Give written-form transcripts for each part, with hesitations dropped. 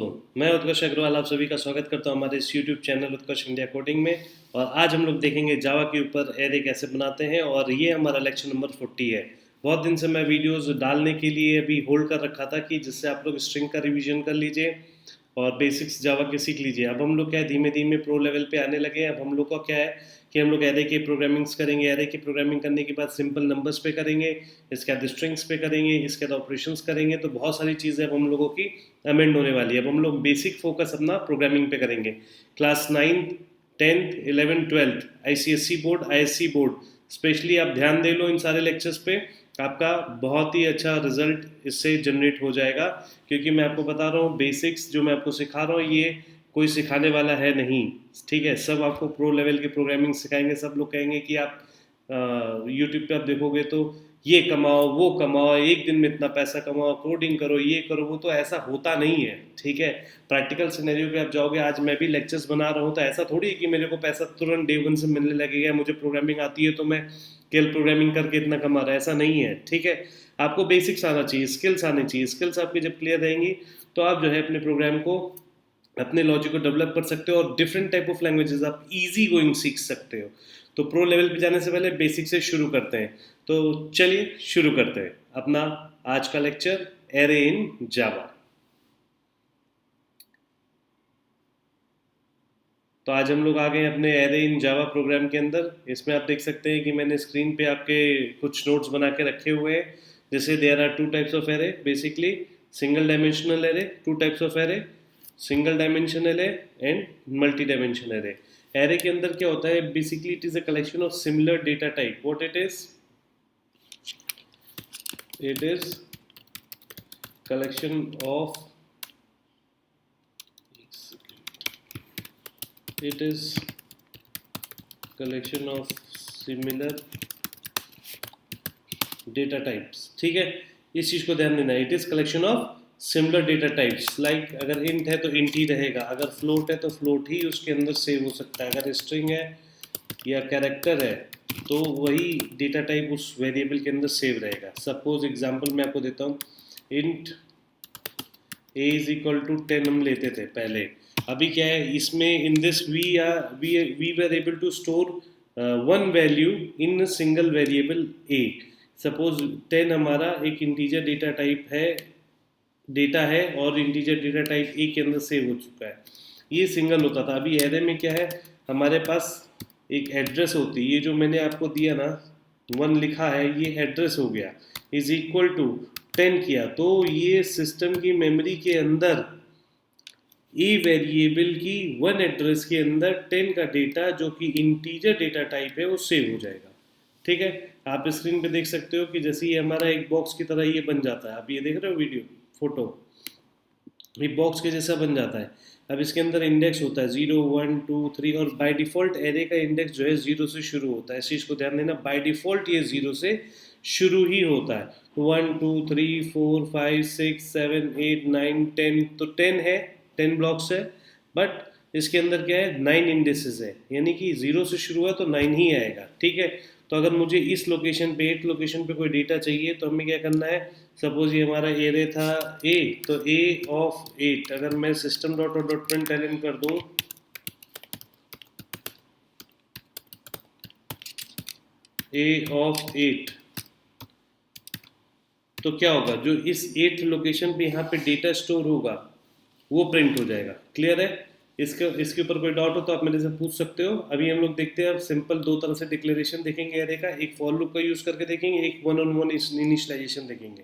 मैं उत्कर्ष अग्रवाल आप सभी का स्वागत करता हूं हमारे इस यूट्यूब चैनल उत्कर्ष इंडिया कोडिंग में। और आज हम लोग देखेंगे जावा के ऊपर एरे कैसे बनाते हैं और ये हमारा लेक्चर नंबर 40 है। बहुत दिन से मैं वीडियोस डालने के लिए अभी होल्ड कर रखा था कि जिससे आप लोग स्ट्रिंग का रिवीजन कर लीजिए और बेसिक्स जावा के सीख लीजिए। अब हम लोग क्या है धीमे धीमे प्रो लेवल पे आने लगे हैं। अब हम लोग का क्या है कि हम लोग एरे के प्रोग्रामिंग्स करेंगे। एरे की प्रोग्रामिंग करने के बाद सिंपल नंबर्स पे करेंगे, इसके बाद स्ट्रिंग्स पे करेंगे, इसके बाद ऑपरेशंस करेंगे। तो बहुत सारी चीज़ें अब हम लोगों की अमेंड होने वाली है। अब हम लोग बेसिक फोकस अपना प्रोग्रामिंग पे करेंगे। Class 9th 10th 11th 12th ICSC board ISC board specially आप ध्यान दे लो इन सारे लेक्चर्स पे। आपका बहुत ही अच्छा रिजल्ट इससे जनरेट हो जाएगा, क्योंकि मैं आपको बता रहा हूँ बेसिक्स जो मैं आपको सिखा रहा हूँ ये कोई सिखाने वाला है नहीं। ठीक है, सब आपको प्रो लेवल की प्रोग्रामिंग सिखाएंगे। सब लोग कहेंगे कि आप यूट्यूब पे आप देखोगे तो ये कमाओ वो कमाओ, एक दिन में इतना पैसा कमाओ, कोडिंग करो, ये करो वो, तो ऐसा होता नहीं है। ठीक है, प्रैक्टिकल सिनेरियो पे आप जाओगे। आज मैं भी लेक्चर्स बना रहा हूँ तो ऐसा थोड़ी है कि मेरे को पैसा तुरंत डे वन से मिलने लगेगा। मुझे प्रोग्रामिंग आती है तो मैं केवल प्रोग्रामिंग करके इतना कमा रहा है, ऐसा नहीं है। ठीक है, आपको बेसिक्स आना चाहिए, स्किल्स आनी चाहिए। स्किल्स आपकी जब क्लियर रहेंगी तो आप जो है अपने प्रोग्राम को, अपने लॉजिक को डेवलप कर सकते हो और डिफरेंट टाइप ऑफ लैंग्वेजेस आप इजी गोइंग सीख सकते हो। तो प्रो लेवल पे जाने से पहले बेसिक से शुरू करते हैं। तो चलिए शुरू करते हैं अपना आज का लेक्चर, एरे इन जावा। तो आज हम लोग आ गए अपने एरे इन जावा प्रोग्राम के अंदर। इसमें आप देख सकते हैं कि मैंने स्क्रीन पे आपके कुछ नोट्स बना के रखे हुए हैं। जैसे there are two types of array basically, single dimensional array, two types of array, single dimensional array and multi dimensional array. Array के अंदर क्या होता है basically, it is a collection of similar data type. What it is? It is collection of it is collection of similar data types। ठीक है, इस चीज को ध्यान देना। It is collection of similar data types. Like अगर int है तो इंट ही रहेगा, अगर फ्लोट है तो फ्लोट ही उसके अंदर सेव हो सकता है, अगर स्ट्रिंग है या कैरेक्टर है तो वही डेटा टाइप उस वेरिएबल के अंदर सेव रहेगा। सपोज एग्जांपल मैं आपको देता हूँ, int a is equal to 10 हम लेते थे पहले। अभी क्या है इसमें, in this we were able to store one value in single variable a। Suppose 10 हमारा एक इंटीजर डेटा टाइप है, डेटा है और इंटीजर डेटा टाइप a के अंदर सेव हो चुका है। ये सिंगल होता था। अभी एरे में क्या है, हमारे पास एक एड्रेस होती है। ये जो मैंने आपको दिया ना 1 लिखा है, ये एड्रेस हो गया, इज इक्वल टू 10 किया तो ये सिस्टम की मेमोरी के अंदर ए वेरिएबल की 1 एड्रेस के अंदर 10 का डेटा जो कि इंटीजर डेटा टाइप है वो सेव हो जाएगा। ठीक है, आप स्क्रीन पे देख सकते हो कि जैसे ये हमारा एक बॉक्स की तरह ये बन जाता है। आप ये देख रहे हो वीडियो फोटो, ये बॉक्स के जैसा बन जाता है। अब इसके अंदर इंडेक्स होता है 0 1 2 3 और बाय डिफ़ॉल्ट एरे का इंडेक्स जो है 0 से शुरू होता है। इस चीज़ को ध्यान देना, बाय डिफ़ॉल्ट ये 0 से शुरू ही होता है। 1 2 3 4 5 6 7 8 9 10, तो 10 है, 10 ब्लॉक्स है। बट इसके अंदर क्या है 9 इंडेक्सेस है, यानी कि 0 से शुरू है तो 9 ही आएगा। ठीक है, तो अगर मुझे इस लोकेशन पे 8 लोकेशन पे कोई डेटा चाहिए तो हमें क्या करना है, सपोज ये हमारा एरे था ए, तो ए ऑफ 8 अगर मैं सिस्टम डॉट और डॉट प्रिंटलन कर दूं, ए ऑफ 8, तो क्या होगा, जो इस 8 लोकेशन पे यहाँ पे डेटा स्टोर होगा वो प्रिंट हो जाएगा। क्लियर है? इसके ऊपर कोई डाउट हो तो आप मेरे से पूछ सकते हो। अभी हम लोग देखते हैं सिंपल दो तरह से डिक्लेरेशन देखेंगे एरे का, एक फॉर लूप का यूज करके देखेंगे, एक वन ऑन वन इनिशियलाइजेशन देखेंगे।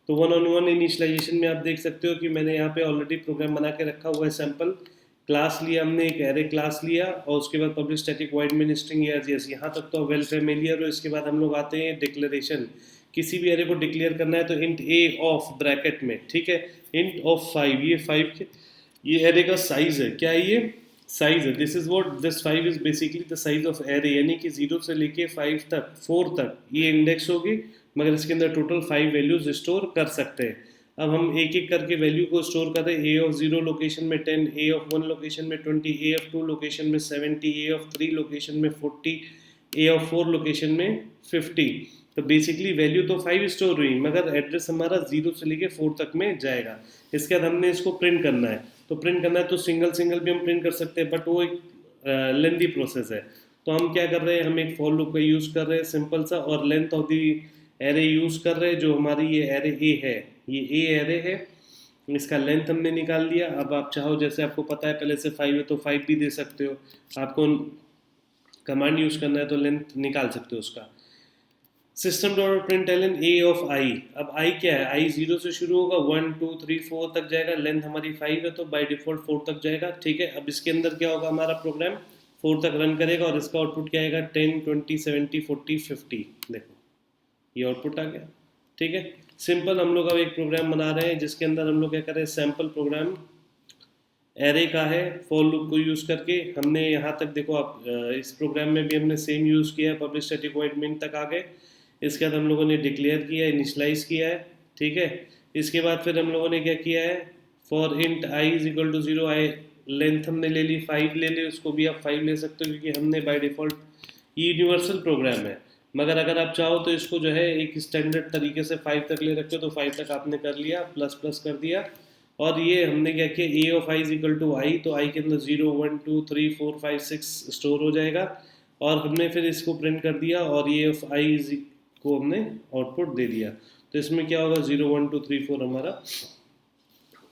तो वन ऑन वन इनिशियलाइजेशन में आप देख सकते हो कि मैंने यहाँ पे ऑलरेडी प्रोग्राम बना के रखा हुआ है। सैम्पल क्लास लिया हमने, एक एरे क्लास लिया और उसके बाद public static void main string yes, यहाँ तक तो वेल फेमिलियर हो। इसके बाद हम लोग आते हैं डिक्लेरेशन। किसी भी एरे को डिक्लेयर करना है तो इंट ए ऑफ ब्रैकेट में, ठीक है, इंट ऑफ 5, ये 5 ये एरे का साइज है। क्या है ये? साइज है। This is what this 5 is basically the size of array, यानी कि 0 से लेके 5 तक 4 तक ये इंडेक्स होगी, मगर इसके अंदर टोटल 5 वैल्यूज स्टोर कर सकते हैं। अब हम एक एक करके वैल्यू को स्टोर कर रहे हैं। ए ऑफ 0 लोकेशन में 10, ए ऑफ 1 लोकेशन में 20, ए ऑफ 2 लोकेशन में 70, ए ऑफ 3 लोकेशन में 40, ए ऑफ 4 लोकेशन में 50। तो बेसिकली वैल्यू तो 5 स्टोर हुई, मगर एड्रेस हमारा 0 से लेके 4 तक में जाएगा। इसके बाद हमने इसको प्रिंट करना है, तो प्रिंट करना है तो सिंगल सिंगल भी हम प्रिंट कर सकते हैं, बट वो एक लेंदी प्रोसेस है। तो हम क्या कर रहे हैं, हम एक फॉर लूप का यूज़ कर रहे हैं सिंपल सा, और length of the array use कर रहे हैं। जो हमारी ये एरे ए है, ये ए एरे है, इसका लेंथ हमने निकाल लिया। अब आप चाहो, जैसे आपको पता है पहले से 5 है तो 5 भी दे सकते हो, आपको कमांड यूज़ करना है तो लेंथ निकाल सकते हो उसका। System dot print L N A of I. अब आई क्या है, आई 0 से शुरू होगा, 1 2 3 4 तक जाएगा, लेंथ हमारी 5 है तो बाय डिफॉल्ट 4 तक जाएगा, ठीक है। अब इसके अंदर क्या होगा, हमारा प्रोग्राम 4 तक रन करेगा और इसका आउटपुट क्या आएगा, 10 20 70 40 50। देखो ये आउटपुट आ गया, ठीक है। सिंपल हम लोग अब एक प्रोग्राम बना रहे हैं जिसके अंदर हम लोग क्या करें, सैम्पल प्रोग्राम एरे का है, फॉर लूप को यूज़ करके हमने यहाँ तक देखो आप, इस प्रोग्राम में भी हमने सेम यूज़ किया है, पब्लिश स्टैटिक वॉइड मिन तक आ गए। इसके बाद हम लोगों ने डिक्लेयर किया है, इनिशलाइज किया है, ठीक है। इसके बाद फिर हम लोगों ने क्या किया है, for int i is equal to 0, i length हमने ले ली 5 ले ली, उसको भी आप 5 ले सकते हो क्योंकि हमने बाय डिफ़ॉल्ट, ये यूनिवर्सल प्रोग्राम है। मगर अगर आप चाहो तो इसको जो है एक स्टैंडर्ड तरीके से 5 तक ले रखते हो, तो 5 तक आपने कर लिया, प्लस प्लस कर दिया। और ये हमने क्या किया, A of I is equal to I, तो आई के अंदर 0 1 2 3 4 5 6 स्टोर हो जाएगा। और हमने फिर इसको प्रिंट कर दिया, और ए ऑफ आई इज को हमने आउटपुट दे दिया। तो इसमें क्या होगा, 0 1 2 3 4 हमारा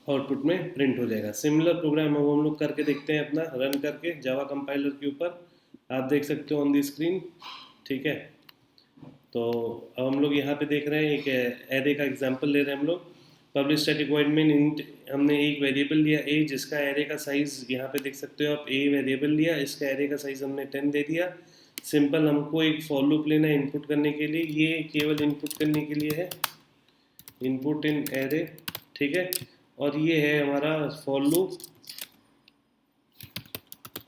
आउटपुट में प्रिंट हो जाएगा। सिमिलर प्रोग्राम अब हम लोग करके देखते हैं अपना, रन करके जावा कंपाइलर के ऊपर। आप देख सकते हो ऑन दी स्क्रीन, ठीक है। तो अब हम लोग यहाँ पे देख रहे हैं, एक एरे का एग्जांपल ले रहे हैं हम लोग। Publish static void main int, हमने एक वेरिएबल लिया ए, जिसका एरे का साइज़ यहाँ पे देख सकते हो आप, ए वेरिएबल लिया, इसका एरे का साइज़ हमने 10 दे दिया। सिंपल हमको एक फॉर लूप लेना है इनपुट करने के लिए, ये केवल इनपुट करने के लिए है, इनपुट इन एरे, ठीक है। और ये है हमारा फॉर लूप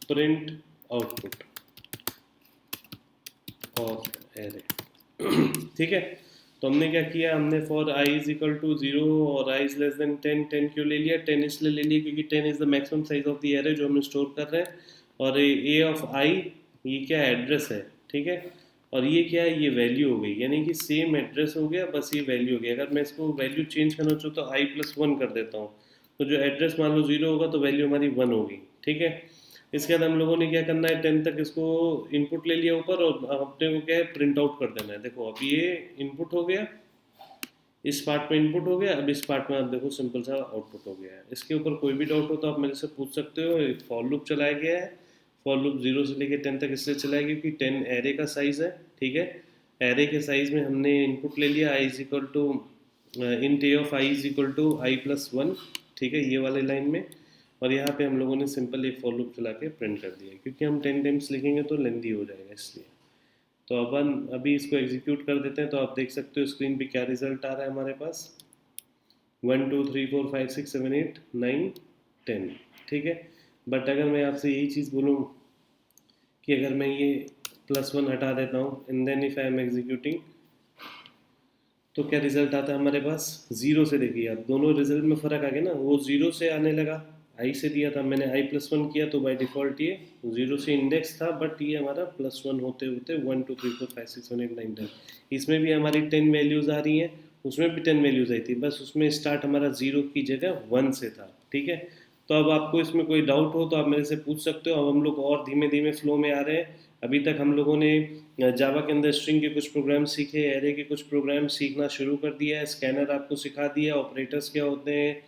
प्रिंट आउटपुट और एरे, ठीक है। तो हमने क्या किया, हमने for i is equal to 0 और आई इज लेस देन 10, 10 क्यों ले लिया, 10 इसलिए ले लिया क्योंकि 10 is the maximum size of the array जो हम स्टोर कर रहे हैं। और ए ऑफ आई, ये क्या है, एड्रेस है, ठीक है। और ये क्या है, ये वैल्यू हो गई, यानी कि सेम एड्रेस हो गया, बस ये वैल्यू हो गई। अगर मैं इसको वैल्यू चेंज करना चाहूँ तो आई प्लस 1 कर देता हूँ, तो जो एड्रेस मान लो 0 होगा तो वैल्यू हमारी 1 होगी, ठीक है। इसके बाद हम लोगों ने क्या करना है, 10 तक इसको इनपुट ले लिया ऊपर, और अपने को क्या है, प्रिंट आउट कर देना है। देखो अब ये इनपुट हो गया, इस पार्ट में इनपुट हो गया, अब इस पार्ट में आप देखो सिंपल सा आउटपुट हो गया है। इसके ऊपर कोई भी डाउट हो तो आप मेरे से पूछ सकते हो। एक फॉर लूप चलाया गया है, फॉर लूप 0 से लेकर 10 तक इसलिए चलाया गया क्योंकि 10 एरे का साइज़ है, ठीक है। एरे के साइज़ में हमने इनपुट ले लिया, I is equal to int A of I is equal to I plus 1, ठीक है, ये वाले लाइन में। और यहाँ पे हम लोगों ने सिंपल एक फॉर लूप चला के प्रिंट कर दिया, क्योंकि हम 10 टाइम्स लिखेंगे तो लेंदी हो जाएगा इसलिए। तो अपन अभी इसको एग्जीक्यूट कर देते हैं, तो आप देख सकते हो स्क्रीन पे क्या रिजल्ट आ रहा है हमारे पास, 1 2 3 4 5 6 7 8 9 10, ठीक है। बट अगर मैं आपसे यही चीज़ बोलूँ कि अगर मैं ये +1 हटा देता हूँ and then if I am executing, तो क्या रिजल्ट आता है हमारे पास, 0 से। देखिए आप दोनों रिजल्ट में फ़र्क आ गया ना, वो 0 से आने लगा, आई से दिया था मैंने, आई प्लस 1 किया तो बाय डिफ़ॉल्ट ये 0 से इंडेक्स था, बट ये हमारा +1 होते होते 1 2 3 4 5 6 7 8 9 10, इसमें भी हमारी 10 वैल्यूज़ आ रही हैं, उसमें भी 10 वैल्यूज़ आई थी, बस उसमें स्टार्ट हमारा 0 की जगह 1 से था, ठीक है। तो अब आपको इसमें कोई डाउट हो तो आप मेरे से पूछ सकते हो। अब हम लोग और धीमे धीमे फ्लो में आ रहे हैं। अभी तक हम लोगों ने जावा के अंदर स्ट्रिंग के कुछ प्रोग्राम सीखे, एरे के कुछ प्रोग्राम सीखना शुरू कर दिया है, स्कैनर आपको सिखा दिया, ऑपरेटर्स क्या होते हैं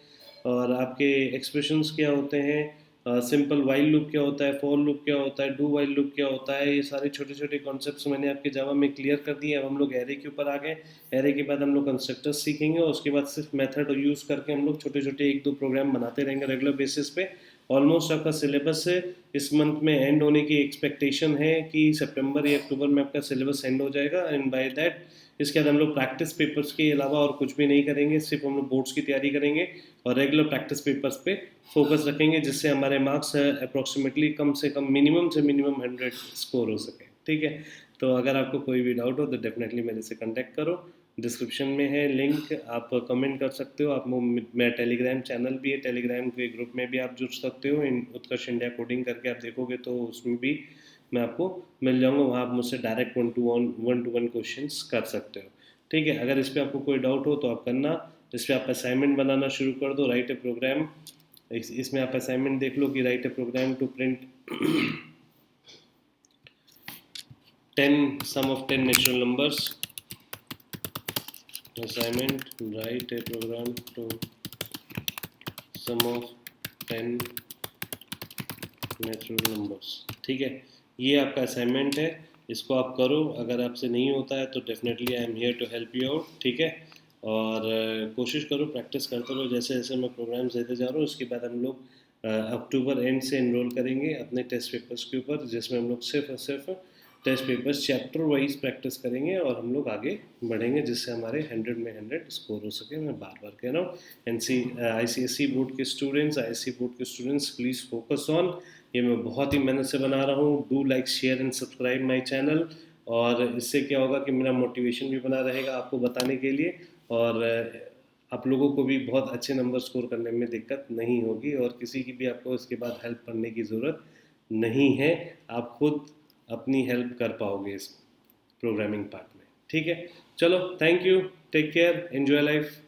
और आपके एक्सप्रेशंस क्या होते हैं, सिंपल वाइल लूप क्या होता है, फॉर लूप क्या होता है, डू वाइल लूप क्या होता है, ये सारे छोटे छोटे कॉन्सेप्ट्स मैंने आपके जावा में क्लियर कर दिए। अब हम लोग एरे के ऊपर आ गए। एरे के बाद हम लोग कंस्ट्रक्टर्स सीखेंगे और उसके बाद सिर्फ मेथड यूज़ करके हम लोग छोटे छोटे 1 2 प्रोग्राम बनाते रहेंगे रेगुलर बेसिस पे। ऑलमोस्ट आपका सिलेबस है इस मंथ में एंड होने की एक्सपेक्टेशन है कि सितंबर या अक्टूबर में आपका सिलेबस एंड हो जाएगा, एंड बाय दैट इसके बाद हम लोग प्रैक्टिस पेपर्स के अलावा और कुछ भी नहीं करेंगे, सिर्फ हम लोग बोर्ड्स की तैयारी करेंगे और रेगुलर प्रैक्टिस पेपर्स पे फोकस रखेंगे, जिससे हमारे मार्क्स अप्रॉक्सीमेटली कम से कम मिनिमम से मिनिमम 100 स्कोर हो सके, ठीक है। तो अगर आपको कोई भी डाउट हो तो डेफिनेटली मेरे से कांटेक्ट करो, डिस्क्रिप्शन में है लिंक, आप कमेंट कर सकते हो। आप मेरा टेलीग्राम चैनल भी है, टेलीग्राम के ग्रुप में भी आप जुड़ सकते हो, इन उत्कर्ष इंडिया कोडिंग करके आप देखोगे तो उसमें भी मैं आपको मिल जाऊंगा, वहाँ आप मुझसे direct one two one questions कर सकते हो। ठीक है, अगर इस पर आपको कोई डाउट हो तो आप करना। इस पर आप असाइनमेंट बनाना शुरू कर दो, राइट ए प्रोग्राम। इसमें आप असाइनमेंट देख लो कि write a program to print 10 sum of 10 natural numbers। assignment, write a program to sum of 10 natural numbers. ठीक है, ये आपका असाइनमेंट है, इसको आप करो। अगर आपसे नहीं होता है तो definitely I am here to help you out. ठीक है, और कोशिश करो, प्रैक्टिस करते रहो। जैसे जैसे मैं प्रोग्राम्स देते जा रहा हूँ, उसके बाद हम लोग अक्टूबर एंड से इनरोल करेंगे अपने टेस्ट पेपर्स के ऊपर, जिसमें हम लोग सिर्फ और सिर्फ test papers chapter wise practice करेंगे और हम लोग आगे बढ़ेंगे, जिससे हमारे 100 में 100 स्कोर हो सके। मैं बार बार कह रहा हूँ, ICSE बोर्ड के स्टूडेंट्स, ISC बोर्ड के स्टूडेंट्स, प्लीज़ फोकस ऑन। ये मैं बहुत ही मेहनत से बना रहा हूँ। Do like, share and subscribe my channel. और इससे क्या होगा कि मेरा मोटिवेशन भी बना रहेगा आपको बताने के लिए, और आप लोगों को भी बहुत अच्छे नंबर स्कोर करने में दिक्कत नहीं होगी, और किसी की भी आपको इसके बाद हेल्प करने की ज़रूरत नहीं है। आप खुद अपनी हेल्प कर पाओगे इस प्रोग्रामिंग पार्ट में। ठीक है, चलो, thank you, take care, enjoy life.